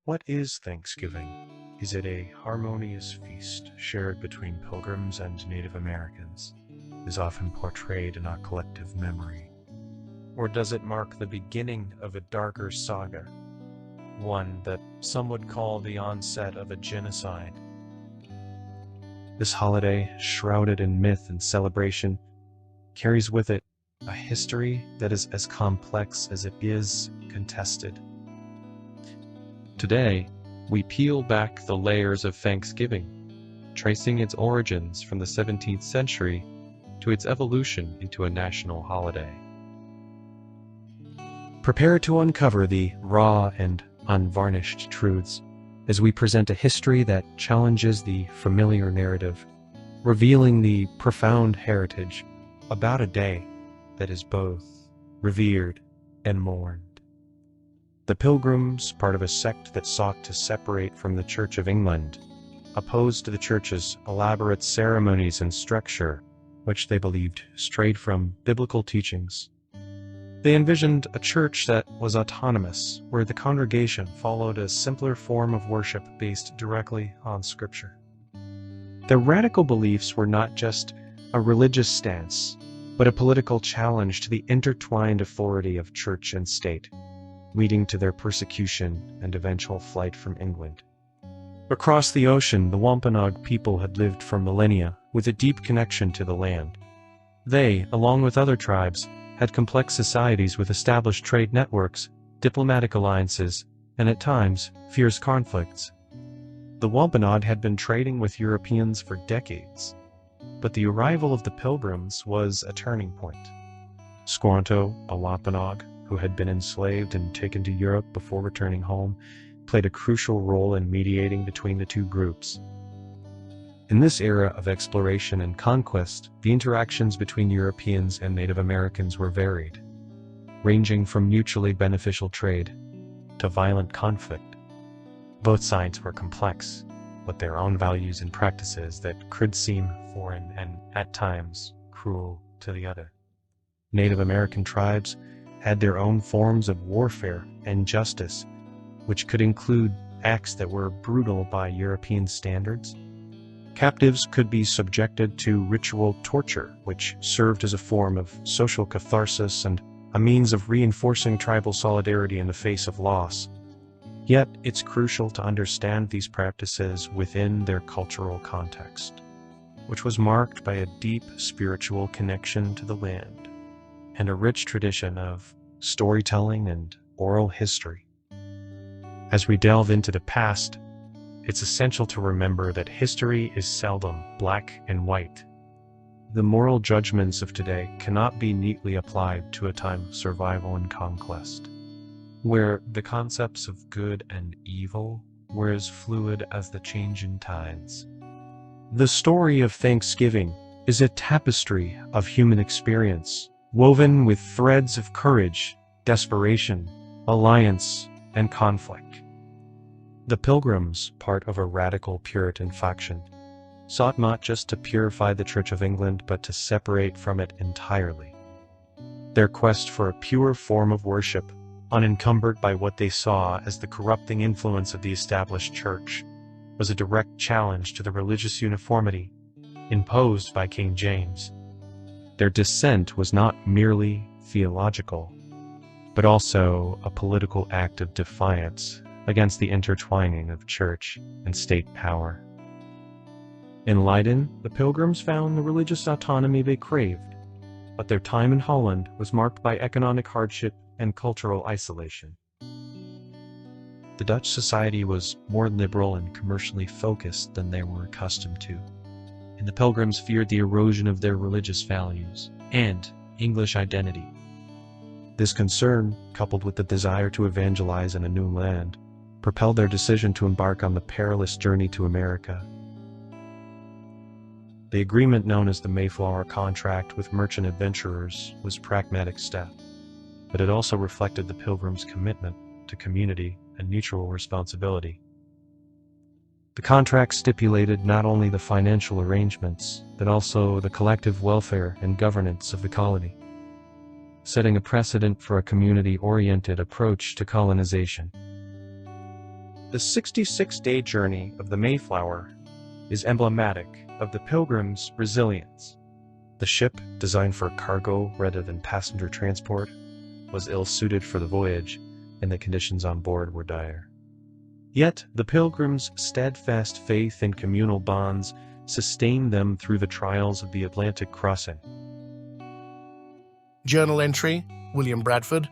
What is Thanksgiving? Is it a harmonious feast shared between Pilgrims and Native Americans, is often portrayed in our collective memory? Or does it mark the beginning of a darker saga, one that some would call the onset of a genocide? This holiday, shrouded in myth and celebration, carries with it a history that is as complex as it is contested. Today, we peel back the layers of Thanksgiving, tracing its origins from the 17th century to its evolution into a national holiday. Prepare to uncover the raw and unvarnished truths as we present a history that challenges the familiar narrative, revealing the profound heritage about a day that is both revered and mourned. The Pilgrims, part of a sect that sought to separate from the Church of England, opposed the Church's elaborate ceremonies and structure, which they believed strayed from biblical teachings. They envisioned a church that was autonomous, where the congregation followed a simpler form of worship based directly on Scripture. Their radical beliefs were not just a religious stance, but a political challenge to the intertwined authority of church and state, leading to their persecution and eventual flight from England. Across the ocean, the Wampanoag people had lived for millennia with a deep connection to the land. They, along with other tribes, had complex societies with established trade networks, diplomatic alliances, and at times, fierce conflicts. The Wampanoag had been trading with Europeans for decades, but the arrival of the Pilgrims was a turning point. Squanto, a Wampanoag, who had been enslaved and taken to Europe before returning home, played a crucial role in mediating between the two groups. In this era of exploration and conquest, the interactions between Europeans and Native Americans were varied, ranging from mutually beneficial trade to violent conflict. Both sides were complex, with their own values and practices that could seem foreign and, at times, cruel to the other. Native American tribes had their own forms of warfare and justice, which could include acts that were brutal by European standards. Captives could be subjected to ritual torture, which served as a form of social catharsis and a means of reinforcing tribal solidarity in the face of loss. Yet, it's crucial to understand these practices within their cultural context, which was marked by a deep spiritual connection to the land and a rich tradition of storytelling and oral history. As we delve into the past, it's essential to remember that history is seldom black and white. The moral judgments of today cannot be neatly applied to a time of survival and conquest, where the concepts of good and evil were as fluid as the change in tides. The story of Thanksgiving is a tapestry of human experience, woven with threads of courage, desperation, alliance, and conflict. The Pilgrims, part of a radical Puritan faction, sought not just to purify the Church of England but to separate from it entirely. Their quest for a pure form of worship, unencumbered by what they saw as the corrupting influence of the established church, was a direct challenge to the religious uniformity imposed by King James. Their dissent was not merely theological, but also a political act of defiance against the intertwining of church and state power. In Leiden, the Pilgrims found the religious autonomy they craved, but their time in Holland was marked by economic hardship and cultural isolation. The Dutch society was more liberal and commercially focused than they were accustomed to, and the Pilgrims feared the erosion of their religious values and English identity. This concern, coupled with the desire to evangelize in a new land, propelled their decision to embark on the perilous journey to America. The agreement known as the Mayflower Contract with merchant adventurers was a pragmatic step, but it also reflected the Pilgrims' commitment to community and mutual responsibility. The contract stipulated not only the financial arrangements, but also the collective welfare and governance of the colony, setting a precedent for a community-oriented approach to colonization. The 66-day journey of the Mayflower is emblematic of the Pilgrims' resilience. The ship, designed for cargo rather than passenger transport, was ill-suited for the voyage, and the conditions on board were dire. Yet, the Pilgrims' steadfast faith and communal bonds sustained them through the trials of the Atlantic crossing. Journal entry, William Bradford.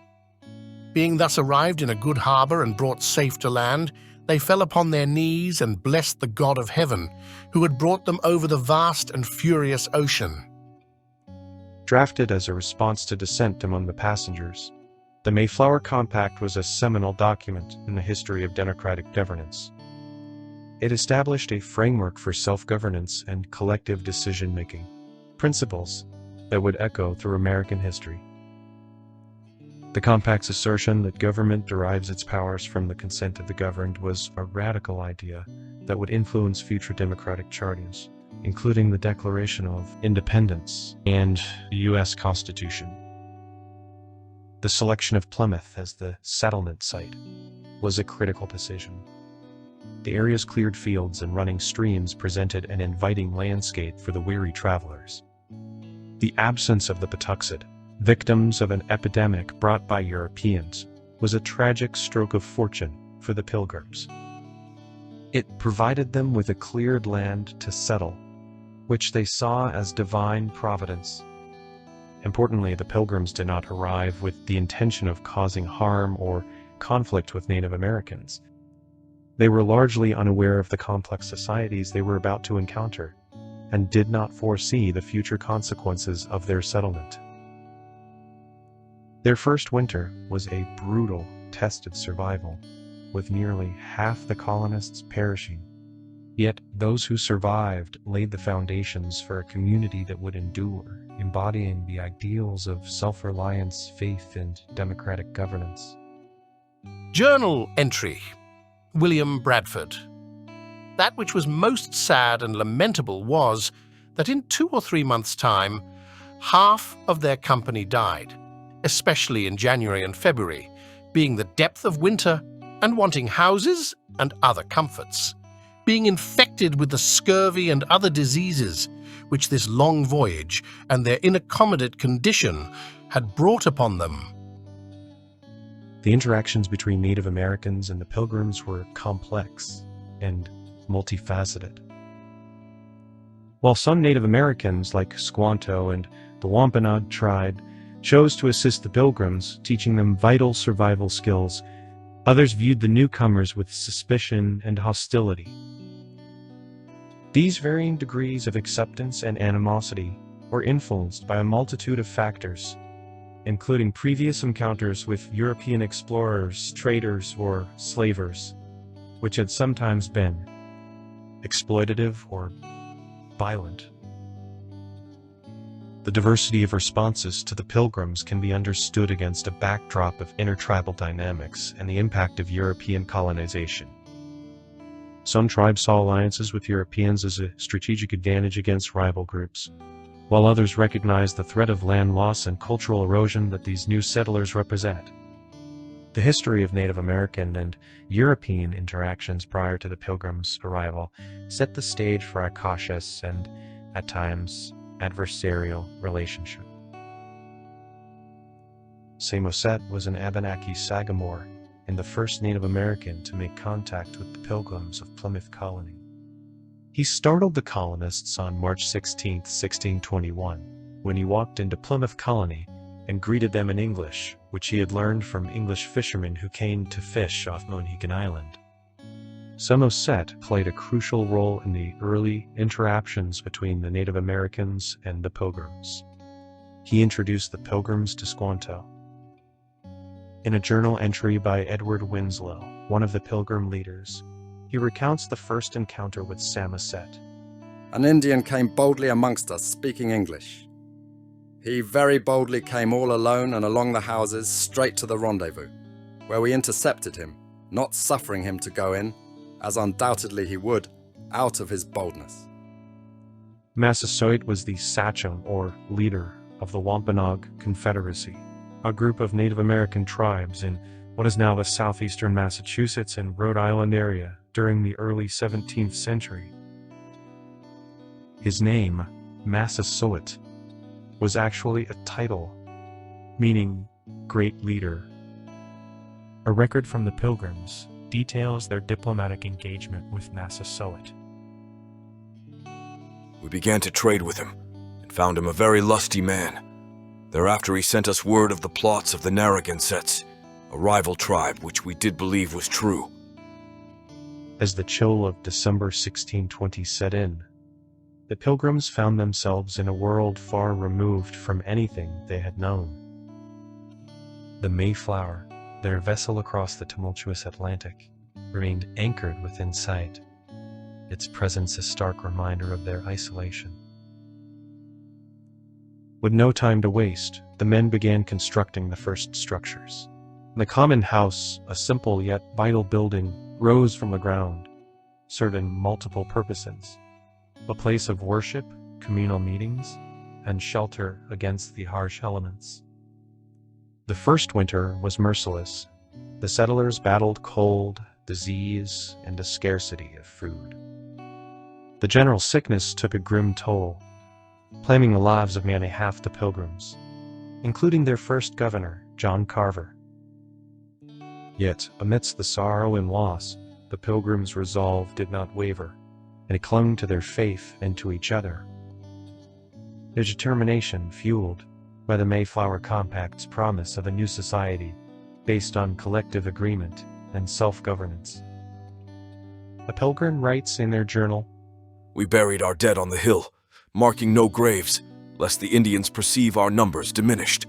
Being thus arrived in a good harbour and brought safe to land, they fell upon their knees and blessed the God of heaven, who had brought them over the vast and furious ocean. Drafted as a response to dissent among the passengers, the Mayflower Compact was a seminal document in the history of democratic governance. It established a framework for self-governance and collective decision-making, principles that would echo through American history. The Compact's assertion that government derives its powers from the consent of the governed was a radical idea that would influence future democratic charters, including the Declaration of Independence and the U.S. Constitution. The selection of Plymouth as the settlement site was a critical decision. The area's cleared fields and running streams presented an inviting landscape for the weary travelers. The absence of the Patuxent, victims of an epidemic brought by Europeans, was a tragic stroke of fortune for the Pilgrims. It provided them with a cleared land to settle, which they saw as divine providence. Importantly, the Pilgrims did not arrive with the intention of causing harm or conflict with Native Americans. They were largely unaware of the complex societies they were about to encounter, and did not foresee the future consequences of their settlement. Their first winter was a brutal test of survival, with nearly half the colonists perishing. Yet those who survived laid the foundations for a community that would endure, embodying the ideals of self-reliance, faith, and democratic governance. Journal entry, William Bradford. That which was most sad and lamentable was that in 2 or 3 months' time, half of their company died, especially in January and February, being the depth of winter and wanting houses and other comforts, being infected with the scurvy and other diseases which this long voyage and their inaccommodate condition had brought upon them. The interactions between Native Americans and the Pilgrims were complex and multifaceted. While some Native Americans, like Squanto and the Wampanoag tribe, chose to assist the Pilgrims, teaching them vital survival skills, others viewed the newcomers with suspicion and hostility. These varying degrees of acceptance and animosity were influenced by a multitude of factors, including previous encounters with European explorers, traders, or slavers, which had sometimes been exploitative or violent. The diversity of responses to the Pilgrims can be understood against a backdrop of intertribal dynamics and the impact of European colonization. Some tribes saw alliances with Europeans as a strategic advantage against rival groups, while others recognized the threat of land loss and cultural erosion that these new settlers represent. The history of Native American and European interactions prior to the Pilgrims' arrival set the stage for a cautious and, at times, adversarial relationship. Samoset was an Abenaki Sagamore and the first Native American to make contact with the Pilgrims of Plymouth Colony. He startled the colonists on March 16, 1621, when he walked into Plymouth Colony and greeted them in English, which he had learned from English fishermen who came to fish off Mohegan Island. Samoset played a crucial role in the early interactions between the Native Americans and the Pilgrims. He introduced the Pilgrims to Squanto. In a journal entry by Edward Winslow, one of the Pilgrim leaders, he recounts the first encounter with Samoset. An Indian came boldly amongst us, speaking English. He very boldly came all alone and along the houses straight to the rendezvous, where we intercepted him, not suffering him to go in, as undoubtedly he would, out of his boldness. Massasoit was the sachem or leader of the Wampanoag Confederacy, a group of Native American tribes in what is now the southeastern Massachusetts and Rhode Island area during the early 17th century. His name, Massasoit, was actually a title, meaning great leader. A record from the Pilgrims details their diplomatic engagement with Massasoit. We began to trade with him, and found him a very lusty man. Thereafter he sent us word of the plots of the Narragansetts, a rival tribe which we did believe was true. As the chill of December 1620 set in, the Pilgrims found themselves in a world far removed from anything they had known. The Mayflower, their vessel across the tumultuous Atlantic, remained anchored within sight, its presence a stark reminder of their isolation. With no time to waste, the men began constructing the first structures. The common house, a simple yet vital building, rose from the ground, serving multiple purposes: a place of worship, communal meetings, and shelter against the harsh elements. The first winter was merciless. The settlers battled cold, disease, and a scarcity of food. The general sickness took a grim toll, claiming the lives of nearly half the Pilgrims, including their first governor, John Carver. Yet, amidst the sorrow and loss, the Pilgrims' resolve did not waver, and they clung to their faith and to each other. Their determination fueled by the Mayflower Compact's promise of a new society based on collective agreement and self-governance. A Pilgrim writes in their journal, We buried our dead on the hill, marking no graves, lest the Indians perceive our numbers diminished.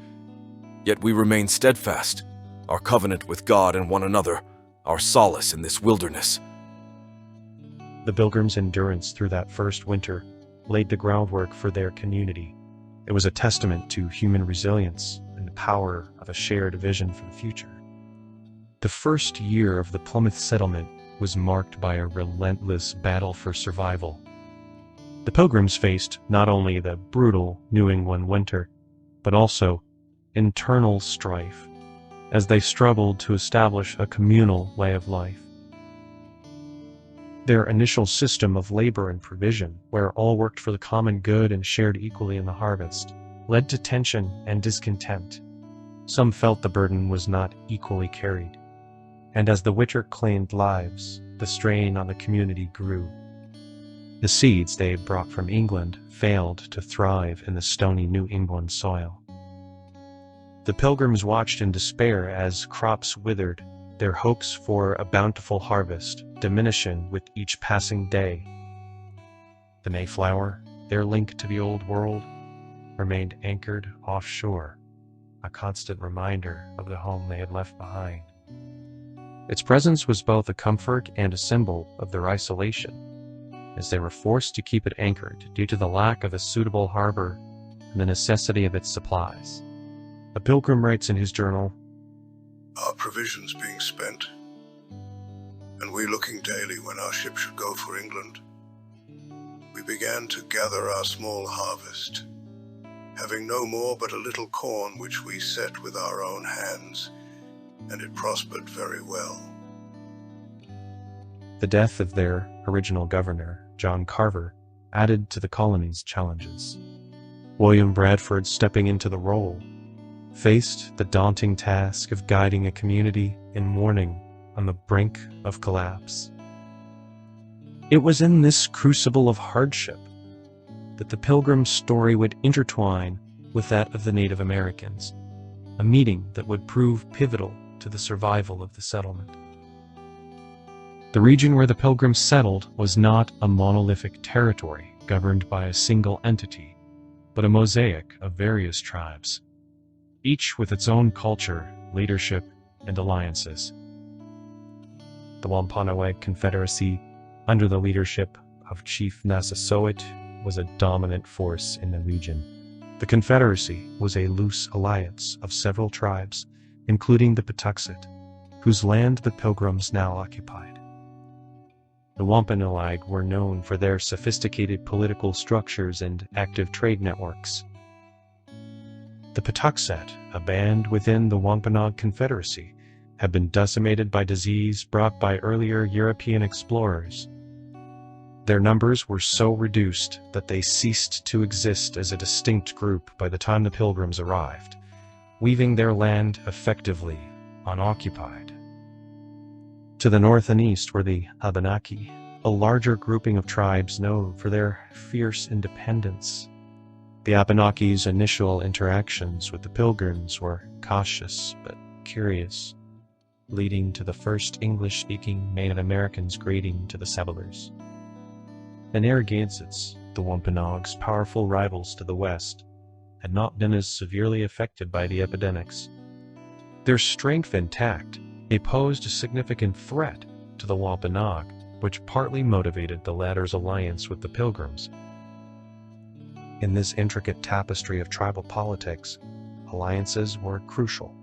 Yet we remain steadfast, our covenant with God and one another, our solace in this wilderness. The Pilgrims' endurance through that first winter laid the groundwork for their community. It was a testament to human resilience and the power of a shared vision for the future. The first year of the Plymouth settlement was marked by a relentless battle for survival. The Pilgrims faced not only the brutal New England winter, but also internal strife as they struggled to establish a communal way of life. Their initial system of labor and provision, where all worked for the common good and shared equally in the harvest, led to tension and discontent. Some felt the burden was not equally carried, and as the winter claimed lives, the strain on the community grew. The seeds they had brought from England failed to thrive in the stony New England soil. The Pilgrims watched in despair as crops withered, their hopes for a bountiful harvest diminishing with each passing day. The Mayflower, their link to the Old World, remained anchored offshore, a constant reminder of the home they had left behind. Its presence was both a comfort and a symbol of their isolation, as they were forced to keep it anchored due to the lack of a suitable harbor and the necessity of its supplies. A Pilgrim writes in his journal, Our provisions being spent, and we looking daily when our ship should go for England, we began to gather our small harvest, having no more but a little corn which we set with our own hands, and it prospered very well. The death of their original governor, John Carver, added to the colony's challenges. William Bradford, stepping into the role, faced the daunting task of guiding a community in mourning on the brink of collapse. It was in this crucible of hardship that the Pilgrim story would intertwine with that of the Native Americans, a meeting that would prove pivotal to the survival of the settlement. The region where the Pilgrims settled was not a monolithic territory governed by a single entity, but a mosaic of various tribes, each with its own culture, leadership, and alliances. The Wampanoag Confederacy, under the leadership of Chief Massasoit, was a dominant force in the region. The Confederacy was a loose alliance of several tribes, including the Patuxet, whose land the Pilgrims now occupied. The Wampanoag were known for their sophisticated political structures and active trade networks. The Patuxet, a band within the Wampanoag Confederacy, had been decimated by disease brought by earlier European explorers. Their numbers were so reduced that they ceased to exist as a distinct group by the time the Pilgrims arrived, leaving their land effectively unoccupied. To the north and east were the Abenaki, a larger grouping of tribes known for their fierce independence. The Abenaki's initial interactions with the Pilgrims were cautious but curious, leading to the first English-speaking Native Americans greeting to the settlers. The Narragansetts, the Wampanoags' powerful rivals to the west, had not been as severely affected by the epidemics. Their strength intact, they posed a significant threat to the Wampanoag, which partly motivated the latter's alliance with the Pilgrims. In this intricate tapestry of tribal politics, alliances were crucial.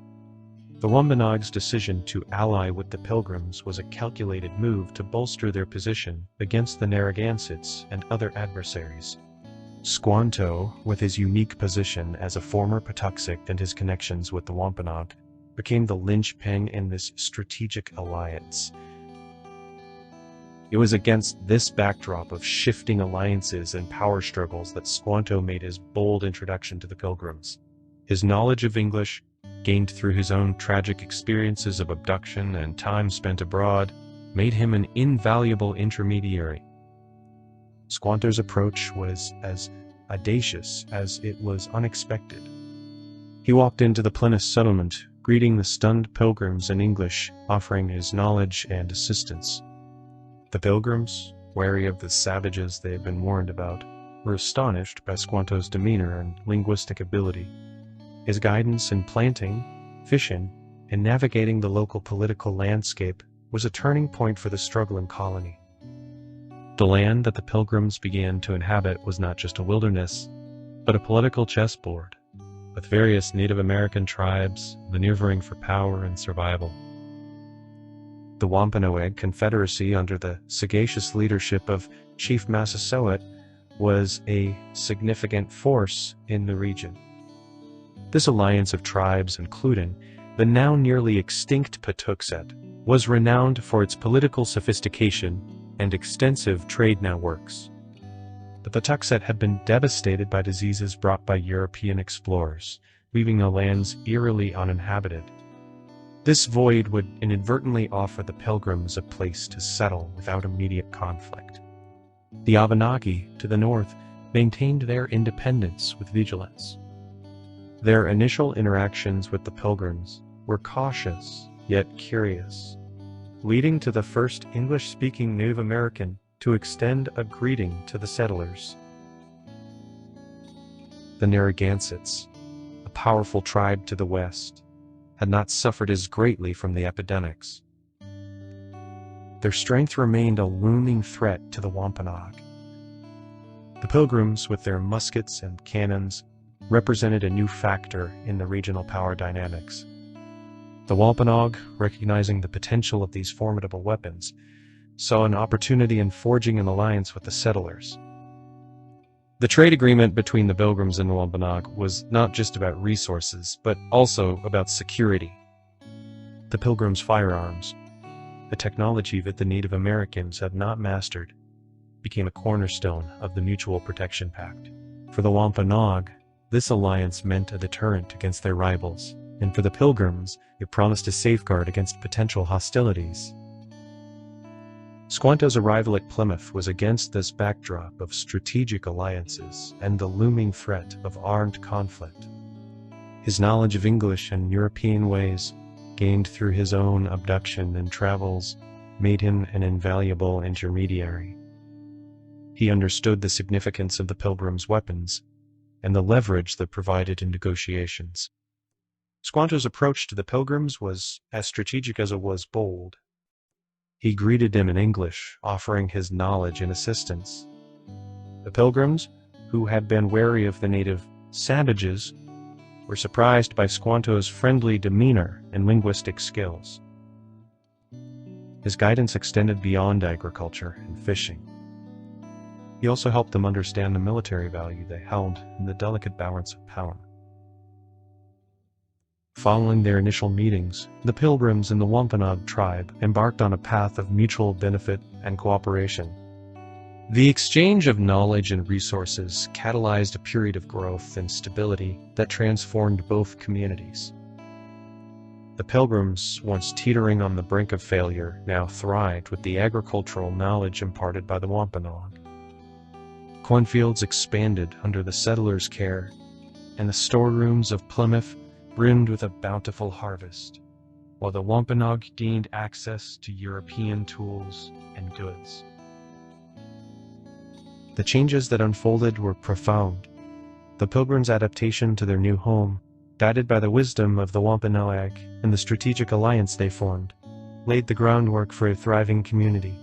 The Wampanoag's decision to ally with the Pilgrims was a calculated move to bolster their position against the Narragansetts and other adversaries. Squanto, with his unique position as a former Patuxet and his connections with the Wampanoag, became the linchpin in this strategic alliance. It was against this backdrop of shifting alliances and power struggles that Squanto made his bold introduction to the Pilgrims. His knowledge of English, gained through his own tragic experiences of abduction and time spent abroad, made him an invaluable intermediary. Squanto's approach was as audacious as it was unexpected. He walked into the Plymouth settlement, greeting the stunned Pilgrims in English, offering his knowledge and assistance. The Pilgrims, wary of the savages they had been warned about, were astonished by Squanto's demeanor and linguistic ability. His guidance in planting, fishing, and navigating the local political landscape was a turning point for the struggling colony. The land that the Pilgrims began to inhabit was not just a wilderness, but a political chessboard, with various Native American tribes maneuvering for power and survival. The Wampanoag Confederacy, under the sagacious leadership of Chief Massasoit, was a significant force in the region. This alliance of tribes, including the now nearly extinct Patuxet, was renowned for its political sophistication and extensive trade networks. The Patuxet had been devastated by diseases brought by European explorers, leaving the lands eerily uninhabited. This void would inadvertently offer the Pilgrims a place to settle without immediate conflict. The Abenaki, to the north, maintained their independence with vigilance. Their initial interactions with the Pilgrims were cautious yet curious, leading to the first English-speaking Native American to extend a greeting to the settlers. The Narragansetts, a powerful tribe to the west, had not suffered as greatly from the epidemics. Their strength remained a looming threat to the Wampanoag. The Pilgrims, with their muskets and cannons, represented a new factor in the regional power dynamics. The Wampanoag, recognizing the potential of these formidable weapons, saw an opportunity in forging an alliance with the settlers. The trade agreement between the Pilgrims and the Wampanoag was not just about resources, but also about security. The Pilgrims' firearms, a technology that the Native Americans had not mastered, became a cornerstone of the Mutual Protection Pact. For the Wampanoag, this alliance meant a deterrent against their rivals, and for the Pilgrims, it promised a safeguard against potential hostilities. Squanto's arrival at Plymouth was against this backdrop of strategic alliances and the looming threat of armed conflict. His knowledge of English and European ways, gained through his own abduction and travels, made him an invaluable intermediary. He understood the significance of the Pilgrims' weapons and the leverage that provided in negotiations. Squanto's approach to the Pilgrims was as strategic as it was bold. He greeted them in English, offering his knowledge and assistance. The Pilgrims, who had been wary of the native savages, were surprised by Squanto's friendly demeanor and linguistic skills. His guidance extended beyond agriculture and fishing. He also helped them understand the military value they held in the delicate balance of power. Following their initial meetings, the Pilgrims and the Wampanoag tribe embarked on a path of mutual benefit and cooperation. The exchange of knowledge and resources catalyzed a period of growth and stability that transformed both communities. The Pilgrims, once teetering on the brink of failure, now thrived with the agricultural knowledge imparted by the Wampanoag. Cornfields expanded under the settlers' care, and the storerooms of Plymouth brimmed with a bountiful harvest, while the Wampanoag gained access to European tools and goods. The changes that unfolded were profound. The Pilgrims' adaptation to their new home, guided by the wisdom of the Wampanoag and the strategic alliance they formed, laid the groundwork for a thriving community.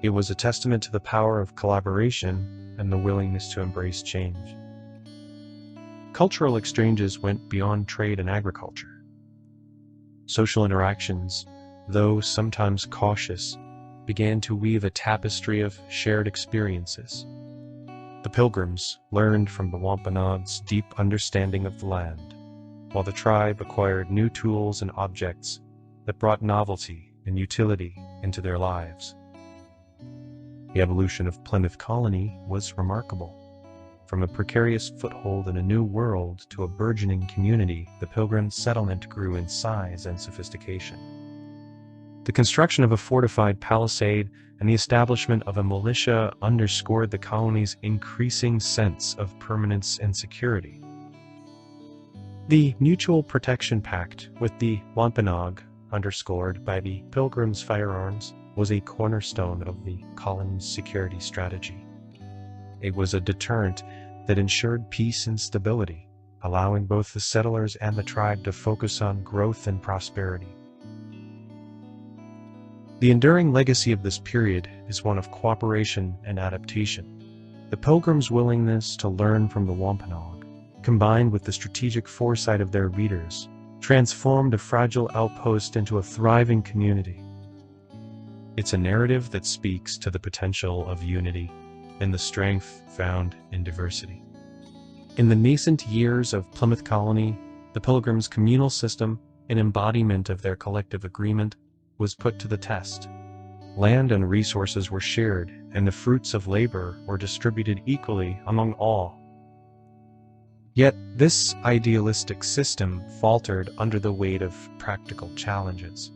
It was a testament to the power of collaboration and the willingness to embrace change. Cultural exchanges went beyond trade and agriculture. Social interactions, though sometimes cautious, began to weave a tapestry of shared experiences. The Pilgrims learned from the Wampanoag's deep understanding of the land, while the tribe acquired new tools and objects that brought novelty and utility into their lives. The evolution of Plymouth Colony was remarkable. From a precarious foothold in a new world to a burgeoning community, the Pilgrim settlement grew in size and sophistication. The construction of a fortified palisade and the establishment of a militia underscored the colony's increasing sense of permanence and security. The Mutual Protection Pact with the Wampanoag, underscored by the Pilgrims' firearms, was a cornerstone of the colony's security strategy. It was a deterrent that ensured peace and stability, allowing both the settlers and the tribe to focus on growth and prosperity. The enduring legacy of this period is one of cooperation and adaptation. The Pilgrims' willingness to learn from the Wampanoag, combined with the strategic foresight of their leaders, transformed a fragile outpost into a thriving community. It's a narrative that speaks to the potential of unity and the strength found in diversity. In the nascent years of Plymouth Colony, the Pilgrims' communal system, an embodiment of their collective agreement, was put to the test. Land and resources were shared, and the fruits of labor were distributed equally among all. Yet this idealistic system faltered under the weight of practical challenges.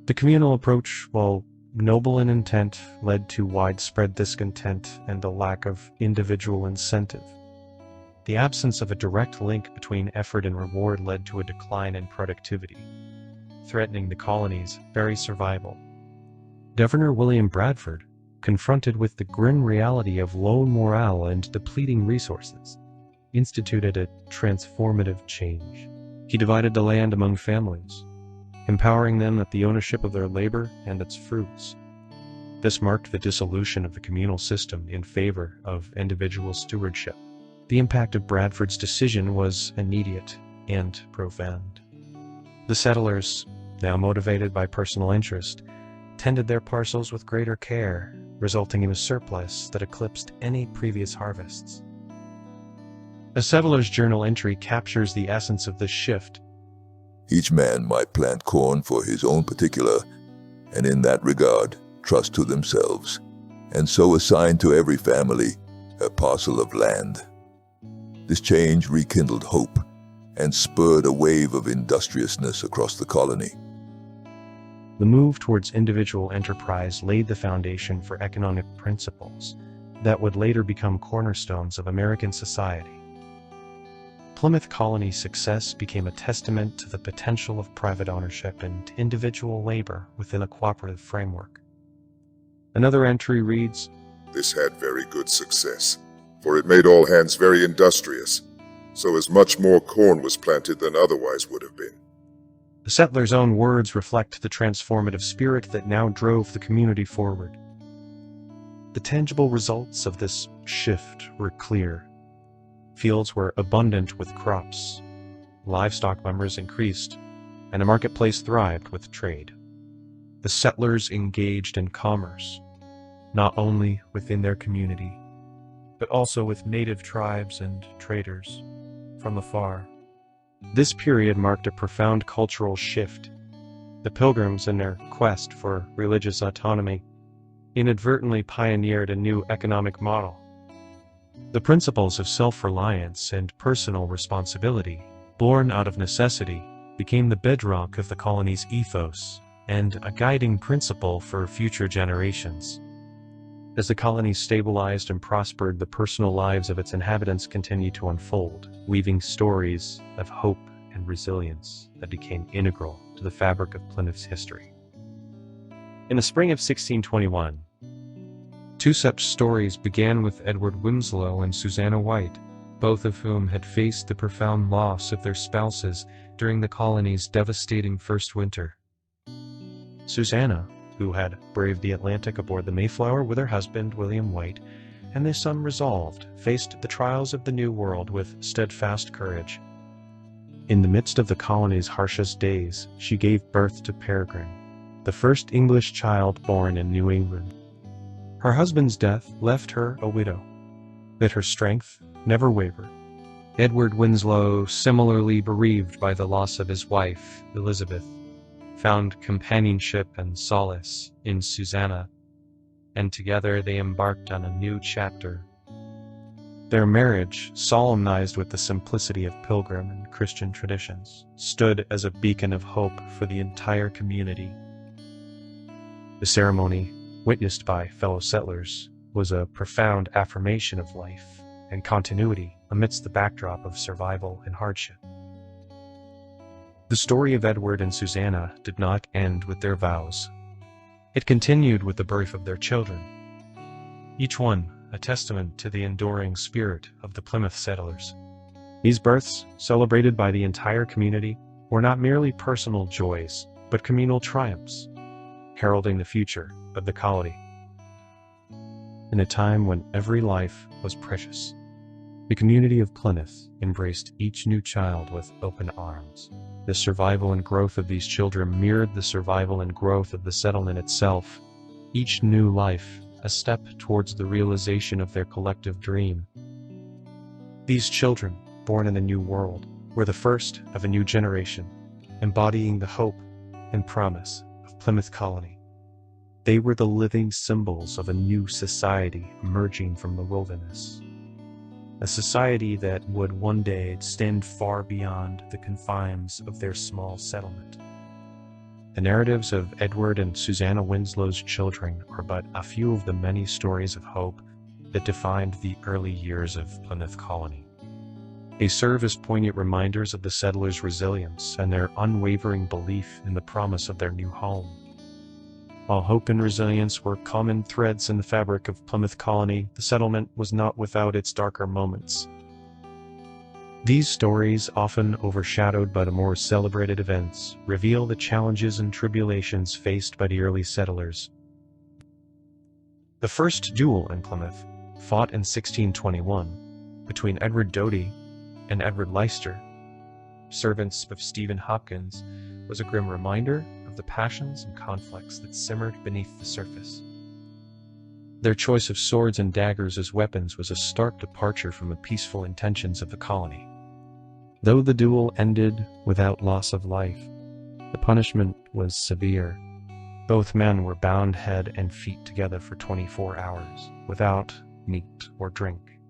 The communal approach, while noble in intent, led to widespread discontent and a lack of individual incentive. The absence of a direct link between effort and reward led to a decline in productivity, threatening the colony's very survival. Governor William Bradford, confronted with the grim reality of low morale and depleting resources, instituted a transformative change. He divided the land among families, empowering them at the ownership of their labor and its fruits. This marked the dissolution of the communal system in favor of individual stewardship. The impact of Bradford's decision was immediate and profound. The settlers, now motivated by personal interest, tended their parcels with greater care, resulting in a surplus that eclipsed any previous harvests. A settler's journal entry captures the essence of this shift. Each man might plant corn for his own particular, and in that regard, trust to themselves, and so assign to every family a parcel of land. This change rekindled hope and spurred a wave of industriousness across the colony. The move towards individual enterprise laid the foundation for economic principles that would later become cornerstones of American society. Plymouth Colony's success became a testament to the potential of private ownership and individual labor within a cooperative framework. Another entry reads, "This had very good success, for it made all hands very industrious, so as much more corn was planted than otherwise would have been." The settlers' own words reflect the transformative spirit that now drove the community forward. The tangible results of this shift were clear. Fields were abundant with crops, livestock numbers increased, and the marketplace thrived with trade. The settlers engaged in commerce, not only within their community, but also with native tribes and traders from afar. This period marked a profound cultural shift. The Pilgrims, in their quest for religious autonomy, inadvertently pioneered a new economic model. The principles of self-reliance and personal responsibility, born out of necessity, became the bedrock of the colony's ethos and a guiding principle for future generations. As the colony stabilized and prospered, the personal lives of its inhabitants continued to unfold, weaving stories of hope and resilience that became integral to the fabric of Plymouth's history. In the spring of 1621, two such stories began with Edward Winslow and Susanna White, both of whom had faced the profound loss of their spouses during the colony's devastating first winter. Susanna, who had braved the Atlantic aboard the Mayflower with her husband, William White, and their son Resolved, faced the trials of the New World with steadfast courage. In the midst of the colony's harshest days, she gave birth to Peregrine, the first English child born in New England. Her husband's death left her a widow, but her strength never wavered. Edward Winslow, similarly bereaved by the loss of his wife, Elizabeth, found companionship and solace in Susanna, and together they embarked on a new chapter. Their marriage, solemnized with the simplicity of Pilgrim and Christian traditions, stood as a beacon of hope for the entire community. The ceremony, witnessed by fellow settlers, was a profound affirmation of life and continuity amidst the backdrop of survival and hardship. The story of Edward and Susanna did not end with their vows. It continued with the birth of their children, each one a testament to the enduring spirit of the Plymouth settlers. These births, celebrated by the entire community, were not merely personal joys, but communal triumphs, heralding the future of the colony. In a time when every life was precious, the community of Plymouth embraced each new child with open arms. The survival and growth of these children mirrored the survival and growth of the settlement itself, each new life a step towards the realization of their collective dream. These children, born in a new world, were the first of a new generation, embodying the hope and promise of Plymouth Colony. They were the living symbols of a new society emerging from the wilderness. A society that would one day extend far beyond the confines of their small settlement. The narratives of Edward and Susanna Winslow's children are but a few of the many stories of hope that defined the early years of Plymouth Colony. They serve as poignant reminders of the settlers' resilience and their unwavering belief in the promise of their new home. While hope and resilience were common threads in the fabric of Plymouth Colony, the settlement was not without its darker moments. These stories, often overshadowed by the more celebrated events, reveal the challenges and tribulations faced by the early settlers. The first duel in Plymouth, fought in 1621, between Edward Doty and Edward Leicester, servants of Stephen Hopkins, was a grim reminder of the passions and conflicts that simmered beneath the surface. Their choice of swords and daggers as weapons was a stark departure from the peaceful intentions of the colony. Though the duel ended without loss of life, the punishment was severe. Both men were bound head and feet together for 24 hours, without meat or drink.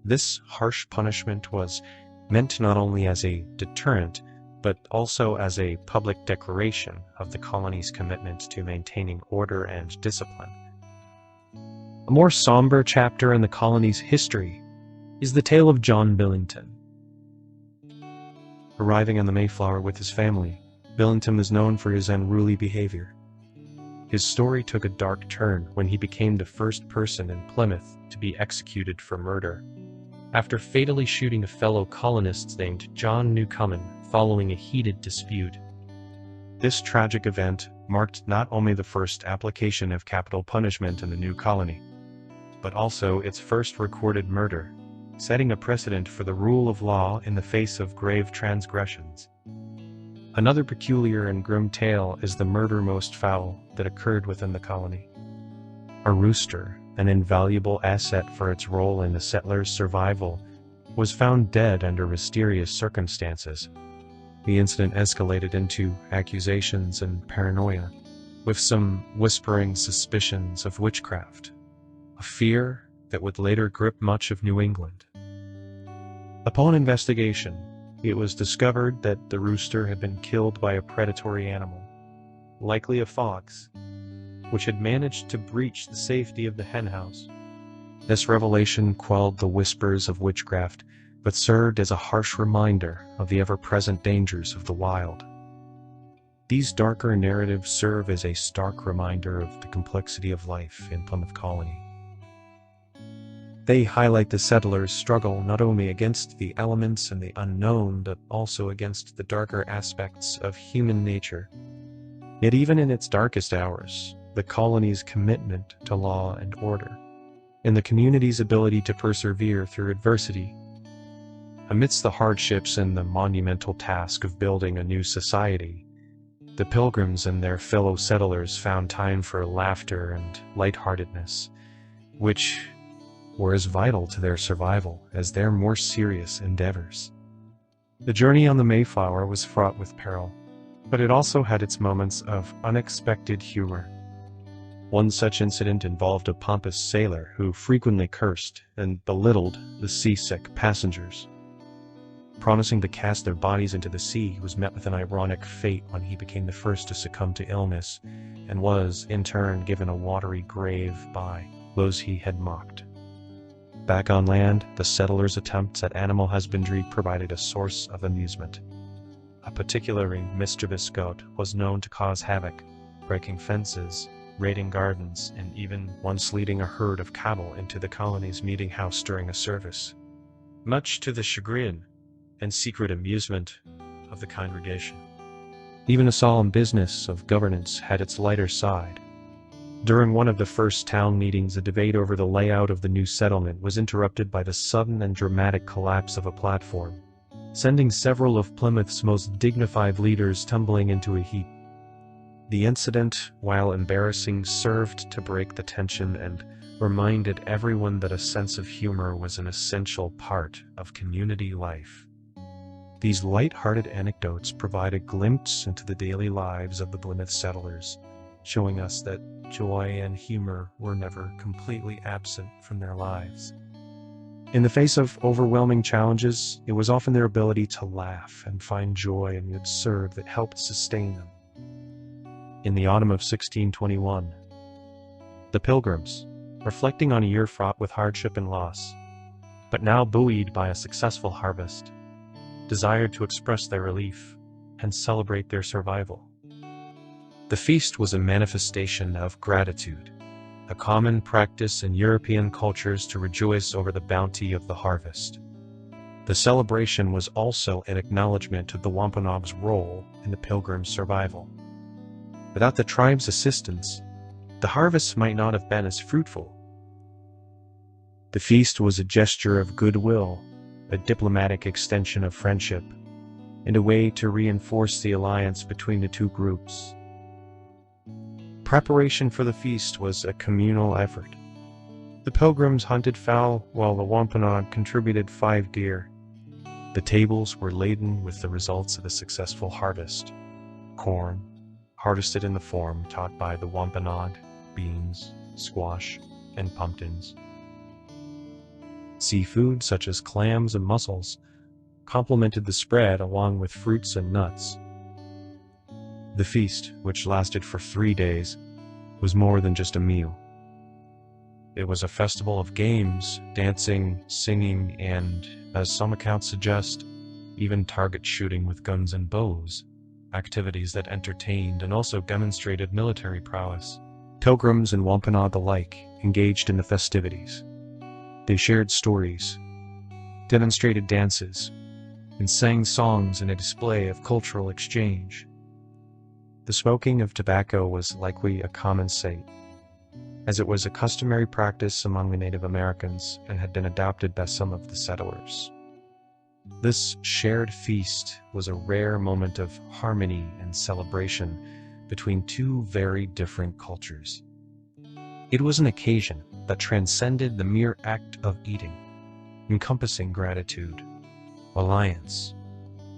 This harsh punishment was meant not only as a deterrent, but also as a public declaration of the colony's commitment to maintaining order and discipline. A more somber chapter in the colony's history is the tale of John Billington. Arriving on the Mayflower with his family, Billington was known for his unruly behavior. His story took a dark turn when he became the first person in Plymouth to be executed for murder, after fatally shooting a fellow colonist named John Newcomen following a heated dispute. This tragic event marked not only the first application of capital punishment in the new colony, but also its first recorded murder, setting a precedent for the rule of law in the face of grave transgressions. Another peculiar and grim tale is the murder most foul that occurred within the colony. A rooster, an invaluable asset for its role in the settlers' survival, was found dead under mysterious circumstances. The incident escalated into accusations and paranoia, with some whispering suspicions of witchcraft, a fear that would later grip much of New England. Upon investigation, it was discovered that the rooster had been killed by a predatory animal, likely a fox, which had managed to breach the safety of the henhouse. This revelation quelled the whispers of witchcraft, but served as a harsh reminder of the ever-present dangers of the wild. These darker narratives serve as a stark reminder of the complexity of life in Plymouth Colony. They highlight the settlers' struggle not only against the elements and the unknown, but also against the darker aspects of human nature. Yet even in its darkest hours, the colony's commitment to law and order, and the community's ability to persevere through adversity. Amidst the hardships and the monumental task of building a new society, the Pilgrims and their fellow settlers found time for laughter and lightheartedness, which were as vital to their survival as their more serious endeavors. The journey on the Mayflower was fraught with peril, but it also had its moments of unexpected humor. One such incident involved a pompous sailor who frequently cursed and belittled the seasick passengers. Promising to cast their bodies into the sea, he was met with an ironic fate when he became the first to succumb to illness, and was, in turn, given a watery grave by those he had mocked. Back on land, the settlers' attempts at animal husbandry provided a source of amusement. A particularly mischievous goat was known to cause havoc, breaking fences, raiding gardens, and even once leading a herd of cattle into the colony's meeting house during a service, much to the chagrin and secret amusement of the congregation. Even a solemn business of governance had its lighter side. During one of the first town meetings, a debate over the layout of the new settlement was interrupted by the sudden and dramatic collapse of a platform, sending several of Plymouth's most dignified leaders tumbling into a heap. The incident, while embarrassing, served to break the tension and reminded everyone that a sense of humor was an essential part of community life. These light-hearted anecdotes provide a glimpse into the daily lives of the Plymouth settlers, showing us that joy and humor were never completely absent from their lives. In the face of overwhelming challenges, it was often their ability to laugh and find joy in the absurd that helped sustain them. In the autumn of 1621, the Pilgrims, reflecting on a year fraught with hardship and loss, but now buoyed by a successful harvest, desired to express their relief and celebrate their survival. The feast was a manifestation of gratitude, a common practice in European cultures to rejoice over the bounty of the harvest. The celebration was also an acknowledgement of the Wampanoag's role in the Pilgrims' survival. Without the tribe's assistance, the harvest might not have been as fruitful. The feast was a gesture of goodwill, a diplomatic extension of friendship, and a way to reinforce the alliance between the two groups. Preparation for the feast was a communal effort. The Pilgrims hunted fowl while the Wampanoag contributed 5 deer. The tables were laden with the results of a successful harvest: corn, harvested in the form taught by the Wampanoag, beans, squash, and pumpkins. Seafood such as clams and mussels complemented the spread along with fruits and nuts. The feast, which lasted for 3 days, was more than just a meal. It was a festival of games, dancing, singing, and, as some accounts suggest, even target shooting with guns and bows, activities that entertained and also demonstrated military prowess. Pilgrims and Wampanoag alike engaged in the festivities. They shared stories, demonstrated dances, and sang songs in a display of cultural exchange. The smoking of tobacco was likely a common sight, as it was a customary practice among the Native Americans and had been adopted by some of the settlers. This shared feast was a rare moment of harmony and celebration between two very different cultures. It was an occasion that transcended the mere act of eating. encompassing gratitude, alliance,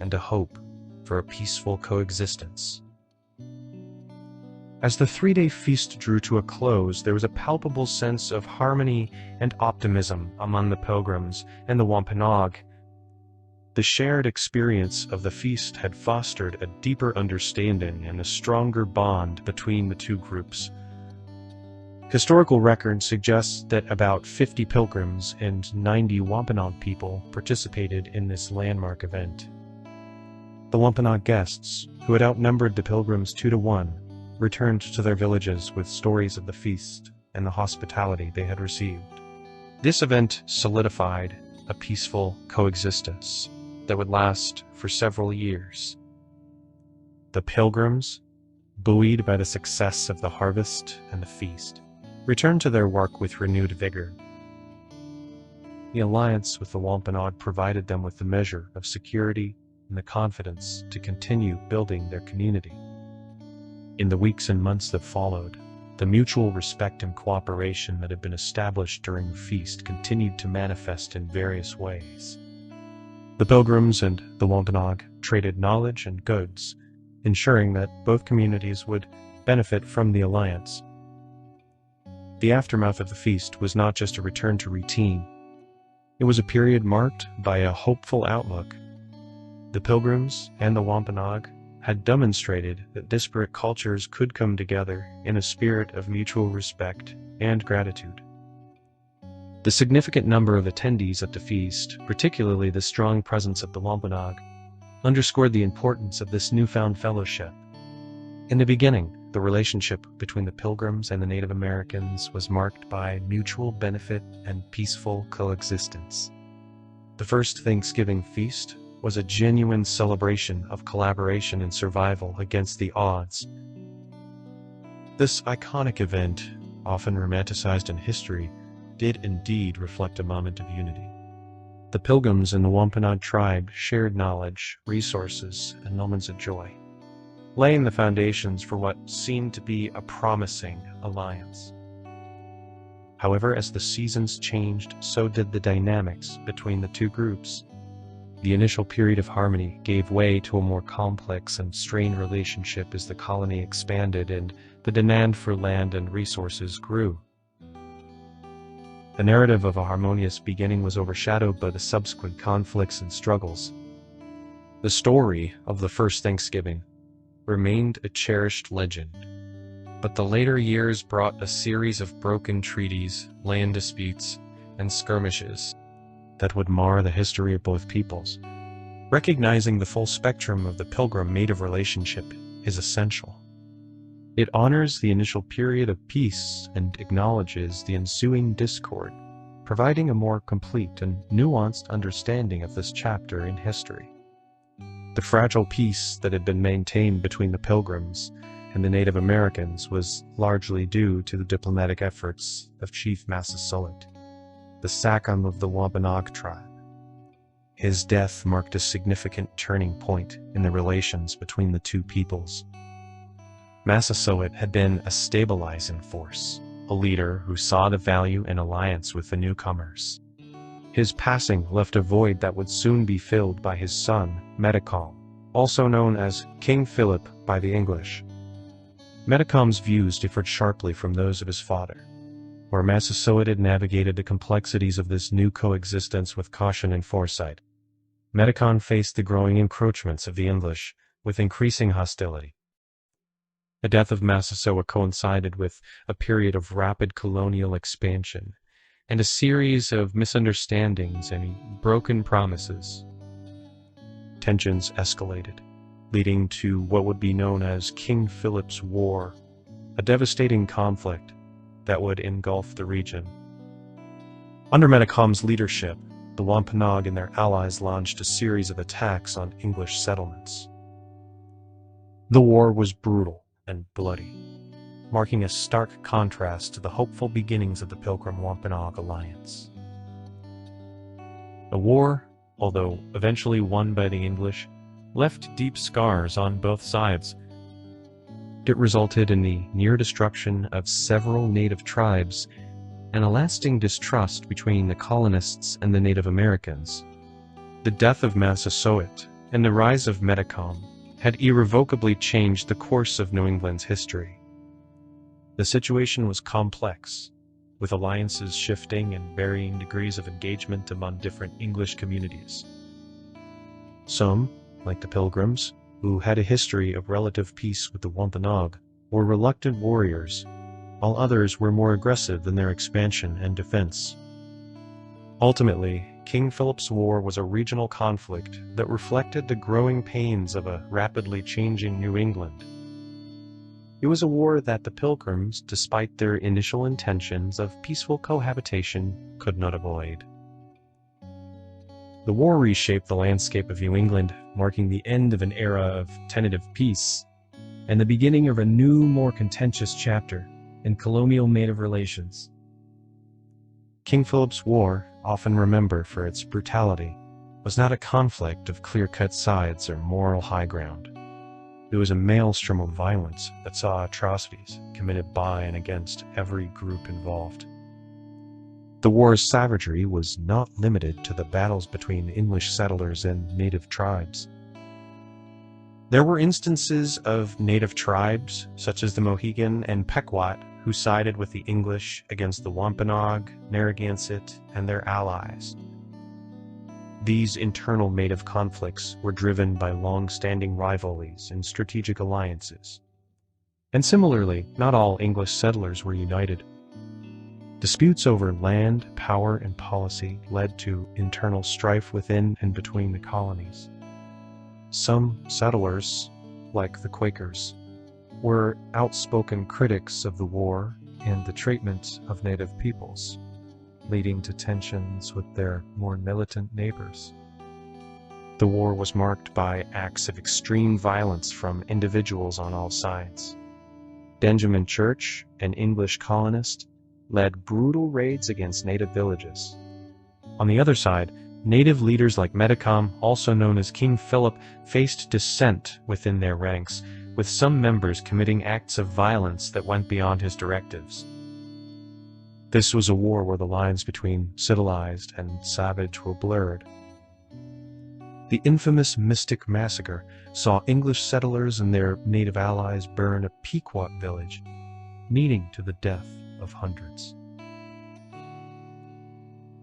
and a hope for a peaceful coexistence. As the three-day feast drew to a close, there was a palpable sense of harmony and optimism among the Pilgrims and the Wampanoag. The shared experience of the feast had fostered a deeper understanding and a stronger bond between the two groups. Historical record suggests that about 50 Pilgrims and 90 Wampanoag people participated in this landmark event. The Wampanoag guests, who had outnumbered the Pilgrims 2-1, returned to their villages with stories of the feast and the hospitality they had received. This event solidified a peaceful coexistence that would last for several years. The Pilgrims, buoyed by the success of the harvest and the feast, returned to their work with renewed vigor. The alliance with the Wampanoag provided them with the measure of security and the confidence to continue building their community. In the weeks and months that followed, the mutual respect and cooperation that had been established during the feast continued to manifest in various ways. The Pilgrims and the Wampanoag traded knowledge and goods, ensuring that both communities would benefit from the alliance. The aftermath of the feast was not just a return to routine. It was a period marked by a hopeful outlook. The Pilgrims and the Wampanoag had demonstrated that disparate cultures could come together in a spirit of mutual respect and gratitude. The significant number of attendees at the feast, particularly the strong presence of the Wampanoag, underscored the importance of this newfound fellowship. In the beginning, the relationship between the Pilgrims and the Native Americans was marked by mutual benefit and peaceful coexistence. The first Thanksgiving feast was a genuine celebration of collaboration and survival against the odds. This iconic event, often romanticized in history, did indeed reflect a moment of unity. The Pilgrims and the Wampanoag tribe shared knowledge, resources, and moments of joy, laying the foundations for what seemed to be a promising alliance. However, as the seasons changed, so did the dynamics between the two groups. The initial period of harmony gave way to a more complex and strained relationship as the colony expanded and the demand for land and resources grew. The narrative of a harmonious beginning was overshadowed by the subsequent conflicts and struggles. The story of the first Thanksgiving remained a cherished legend, but the later years brought a series of broken treaties, land disputes, and skirmishes that would mar the history of both peoples. Recognizing the full spectrum of the Pilgrim-Native relationship is essential. It honors the initial period of peace and acknowledges the ensuing discord, providing a more complete and nuanced understanding of this chapter in history. The fragile peace that had been maintained between the Pilgrims and the Native Americans was largely due to the diplomatic efforts of Chief Massasoit, the Sachem of the Wampanoag tribe. His death marked a significant turning point in the relations between the two peoples. Massasoit had been a stabilizing force, a leader who saw the value in alliance with the newcomers. His passing left a void that would soon be filled by his son, Metacom, also known as King Philip by the English. Metacom's views differed sharply from those of his father. Where Massasoit had navigated the complexities of this new coexistence with caution and foresight, Metacom faced the growing encroachments of the English with increasing hostility. The death of Massasoit coincided with a period of rapid colonial expansion and a series of misunderstandings and broken promises. Tensions escalated, leading to what would be known as King Philip's War, a devastating conflict that would engulf the region. Under Metacom's leadership, the Wampanoag and their allies launched a series of attacks on English settlements. The war was brutal and bloody, marking a stark contrast to the hopeful beginnings of the Pilgrim-Wampanoag alliance. The war, although eventually won by the English, left deep scars on both sides. It resulted in the near destruction of several native tribes and a lasting distrust between the colonists and the Native Americans. The death of Massasoit and the rise of Metacom had irrevocably changed the course of New England's history. The situation was complex, with alliances shifting and varying degrees of engagement among different English communities. Some, like the Pilgrims, who had a history of relative peace with the Wampanoag, were reluctant warriors, while others were more aggressive in their expansion and defense. Ultimately, King Philip's War was a regional conflict that reflected the growing pains of a rapidly changing New England. It was a war that the Pilgrims, despite their initial intentions of peaceful cohabitation, could not avoid. The war reshaped the landscape of New England, marking the end of an era of tentative peace and the beginning of a new, more contentious chapter in colonial native relations. King Philip's War, often remembered for its brutality, was not a conflict of clear-cut sides or moral high ground. It was a maelstrom of violence that saw atrocities committed by and against every group involved. The war's savagery was not limited to the battles between English settlers and native tribes. There were instances of native tribes, such as the Mohegan and Pequot, who sided with the English against the Wampanoag, Narragansett, and their allies. These internal native conflicts were driven by long-standing rivalries and strategic alliances. And similarly, not all English settlers were united. Disputes over land, power, and policy led to internal strife within and between the colonies. Some settlers, like the Quakers, were outspoken critics of the war and the treatment of native peoples, leading to tensions with their more militant neighbors. The war was marked by acts of extreme violence from individuals on all sides. Benjamin Church, an English colonist, led brutal raids against native villages. On the other side, native leaders like Metacom, also known as King Philip, faced dissent within their ranks, with some members committing acts of violence that went beyond his directives. This was a war where the lines between civilized and savage were blurred. The infamous Mystic Massacre saw English settlers and their native allies burn a Pequot village, leading to the death of hundreds.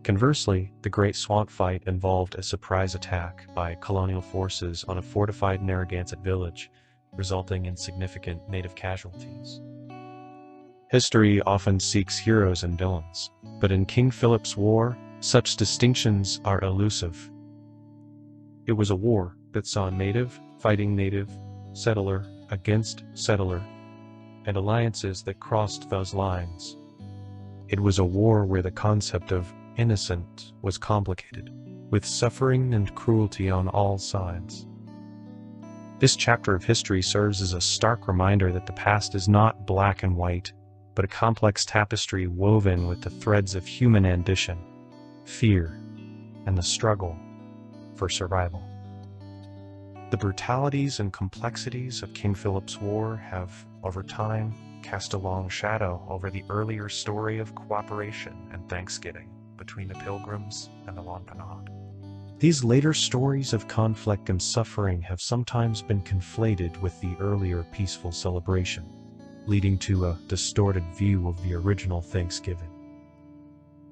Conversely, the Great Swamp Fight involved a surprise attack by colonial forces on a fortified Narragansett village, resulting in significant native casualties. History often seeks heroes and villains, but in King Philip's War, such distinctions are elusive. It was a war that saw native fighting native, settler against settler, and alliances that crossed those lines. It was a war where the concept of innocent was complicated, with suffering and cruelty on all sides. This chapter of history serves as a stark reminder that the past is not black and white, but a complex tapestry woven with the threads of human ambition, fear, and the struggle for survival. The brutalities and complexities of King Philip's War have, over time, cast a long shadow over the earlier story of cooperation and thanksgiving between the Pilgrims and the Wampanoag. These later stories of conflict and suffering have sometimes been conflated with the earlier peaceful celebration, leading to a distorted view of the original Thanksgiving.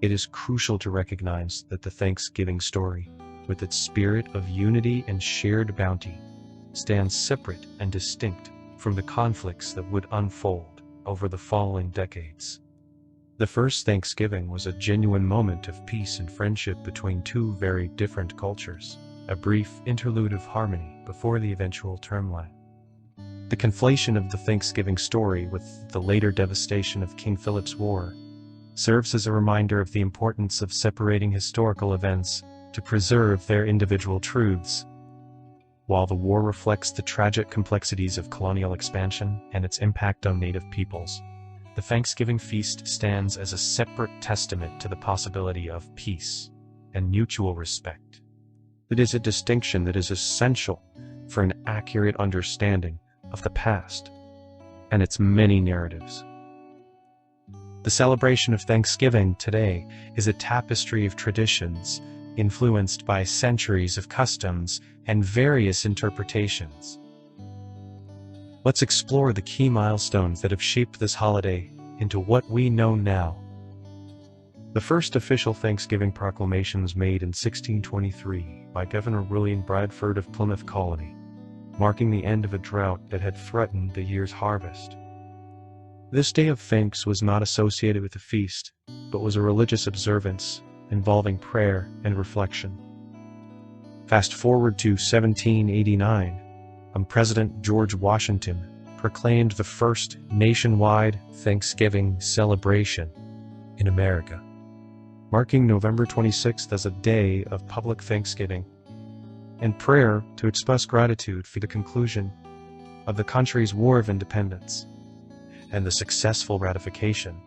It is crucial to recognize that the Thanksgiving story, with its spirit of unity and shared bounty, stands separate and distinct from the conflicts that would unfold over the following decades. The first Thanksgiving was a genuine moment of peace and friendship between two very different cultures, a brief interlude of harmony before the eventual turmoil. The conflation of the Thanksgiving story with the later devastation of King Philip's War serves as a reminder of the importance of separating historical events to preserve their individual truths. While the war reflects the tragic complexities of colonial expansion and its impact on native peoples, the Thanksgiving feast stands as a separate testament to the possibility of peace and mutual respect. It is a distinction that is essential for an accurate understanding of the past and its many narratives. The celebration of Thanksgiving today is a tapestry of traditions, influenced by centuries of customs and various interpretations. Let's explore the key milestones that have shaped this holiday into what we know now. The first official Thanksgiving proclamation was made in 1623 by Governor William Bradford of Plymouth Colony, marking the end of a drought that had threatened the year's harvest. This day of thanks was not associated with a feast, but was a religious observance involving prayer and reflection. Fast forward to 1789, President George Washington proclaimed the first nationwide Thanksgiving celebration in America, marking November 26th as a day of public thanksgiving and prayer to express gratitude for the conclusion of the country's War of Independence and the successful ratification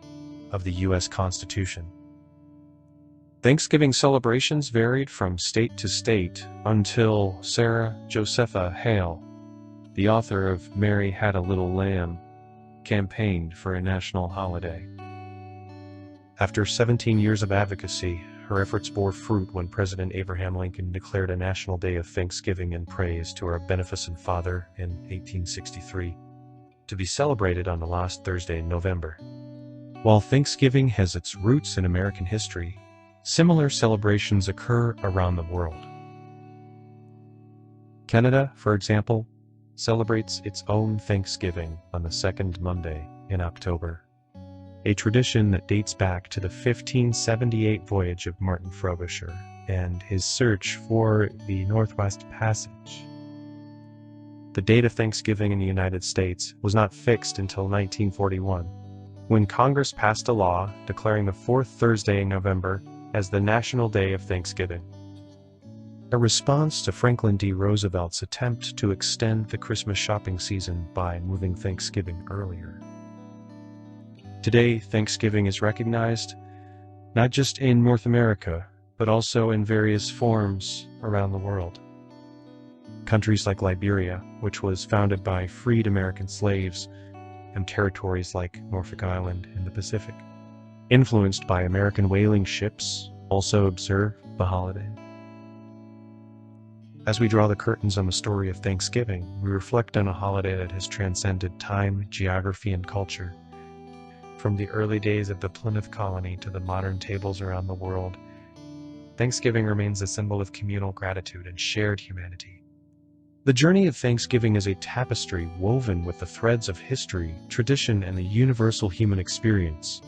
of the U.S. Constitution. Thanksgiving celebrations varied from state to state until Sarah Josepha Hale, the author of Mary Had a Little Lamb, campaigned for a national holiday. After 17 years of advocacy, her efforts bore fruit when President Abraham Lincoln declared a National Day of Thanksgiving and Praise to our Beneficent Father in 1863, to be celebrated on the last Thursday in November. While Thanksgiving has its roots in American history, similar celebrations occur around the world. Canada, for example, celebrates its own Thanksgiving on the second Monday in October, a tradition that dates back to the 1578 voyage of Martin Frobisher and his search for the Northwest Passage. The date of Thanksgiving in the United States was not fixed until 1941, when Congress passed a law declaring the fourth Thursday in November as the National Day of Thanksgiving, a response to Franklin D. Roosevelt's attempt to extend the Christmas shopping season by moving Thanksgiving earlier. Today, Thanksgiving is recognized not just in North America, but also in various forms around the world. Countries like Liberia, which was founded by freed American slaves, and territories like Norfolk Island in the Pacific, influenced by American whaling ships, also observe the holiday. As we draw the curtains on the story of Thanksgiving, we reflect on a holiday that has transcended time, geography, and culture. From the early days of the Plymouth colony to the modern tables around the world, Thanksgiving remains a symbol of communal gratitude and shared humanity. The journey of Thanksgiving is a tapestry woven with the threads of history, tradition, and the universal human experience.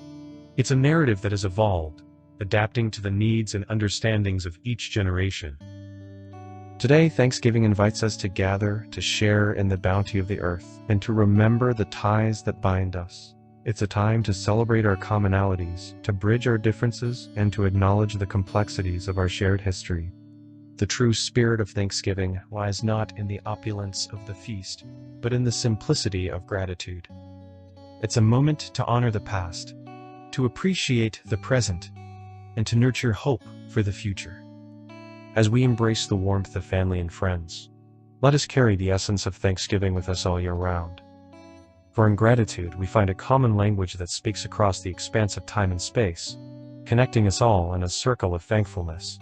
It's a narrative that has evolved, adapting to the needs and understandings of each generation. Today, Thanksgiving invites us to gather, to share in the bounty of the earth, and to remember the ties that bind us. It's a time to celebrate our commonalities, to bridge our differences, and to acknowledge the complexities of our shared history. The true spirit of Thanksgiving lies not in the opulence of the feast, but in the simplicity of gratitude. It's a moment to honor the past, to appreciate the present, and to nurture hope for the future. As we embrace the warmth of family and friends, let us carry the essence of Thanksgiving with us all year round. For in gratitude, we find a common language that speaks across the expanse of time and space, connecting us all in a circle of thankfulness.